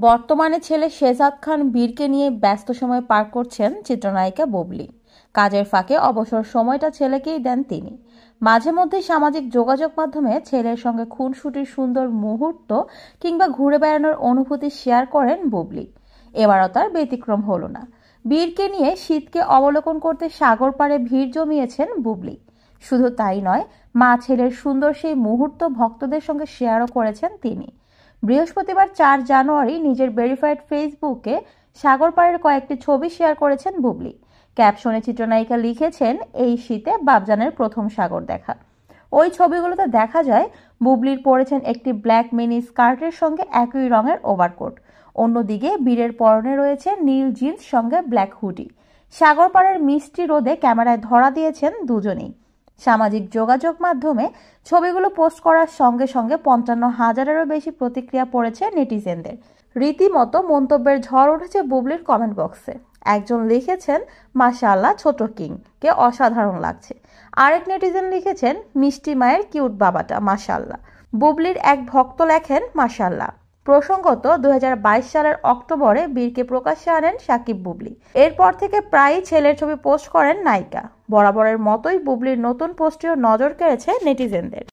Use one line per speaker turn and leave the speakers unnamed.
বর্তমানে ছেলে শেহজাদ খান বীরকে নিয়ে ব্যস্ত সময় পার করছেন চিত্রনায়িকা বুবলি। কাজের ফাঁকে অবসর সময়টা ছেলেকেই দেন তিনি। মাঝে মধ্যে সামাজিক যোগাযোগ মাধ্যমে ছেলের সঙ্গে খুনসুটির সুন্দর মুহূর্ত কিংবা ঘুরে বেড়ানোর অনুভূতি শেয়ার করেন বুবলি। এবারও তার ব্যতিক্রম হলো না। বীরকে নিয়ে শীতকে অবলোকন করতে সাগর পাড়ে ভিড় জমিয়েছেন বুবলি। শুধু তাই নয়, মা ছেলের সুন্দর সেই মুহূর্ত ভক্তদের সঙ্গে শেয়ারও করেছেন তিনি। বৃহস্পতিবার 4 জানুয়ারি নিজের ভেরিফাইড ফেসবুকে সাগর পাড়ের কয়েকটি ছবি শেয়ার করেছেন বুবলি। ক্যাপশনে চিত্রনায়িকা লিখেছেন, এই শীতে বাবজানের প্রথম সাগর দেখা। ওই ছবিগুলোতে দেখা যায় বুবলির পরেছেন একটি ব্ল্যাক মিনি স্কার্টের সঙ্গে একই রঙের ওভারকোট। অন্যদিকে বীরের পরনে রয়েছে নীল জিন্স সঙ্গে ব্ল্যাক হুডি। সাগর পাড়ের মিষ্টি রোদে ক্যামেরায় ধরা দিয়েছেন দুজনেই। সামাজিক যোগাযোগ মাধ্যমে ছবিগুলো পোস্ট করার সঙ্গে সঙ্গে ৫৫,০০০-এরও বেশি প্রতিক্রিয়া পড়েছে নেটিজেনদের। রীতিমতো মন্তব্যের ঝড় উঠেছে বুবলির কমেন্ট বক্সে। একজন লিখেছেন, মাশাআল্লাহ ছোট কিং কে অসাধারণ লাগছে। আরেক নেটিজেন লিখেছেন, মিষ্টি মায়ের কিউট বাবাটা মাশাআল্লাহ। বুবলির এক ভক্ত লেখেন, মাশাআল্লাহ। প্রসঙ্গত ২০২২ সালের অক্টোবরে বীরকে প্রকাশ্যে আনেন সাকিব বুবলি। এরপর থেকে প্রায়ই ছেলের ছবি পোস্ট করেন নায়িকা। বরাবরের মতোই বুবলির নতুন পোস্টেও নজর কেড়েছে নেটিজেনদের।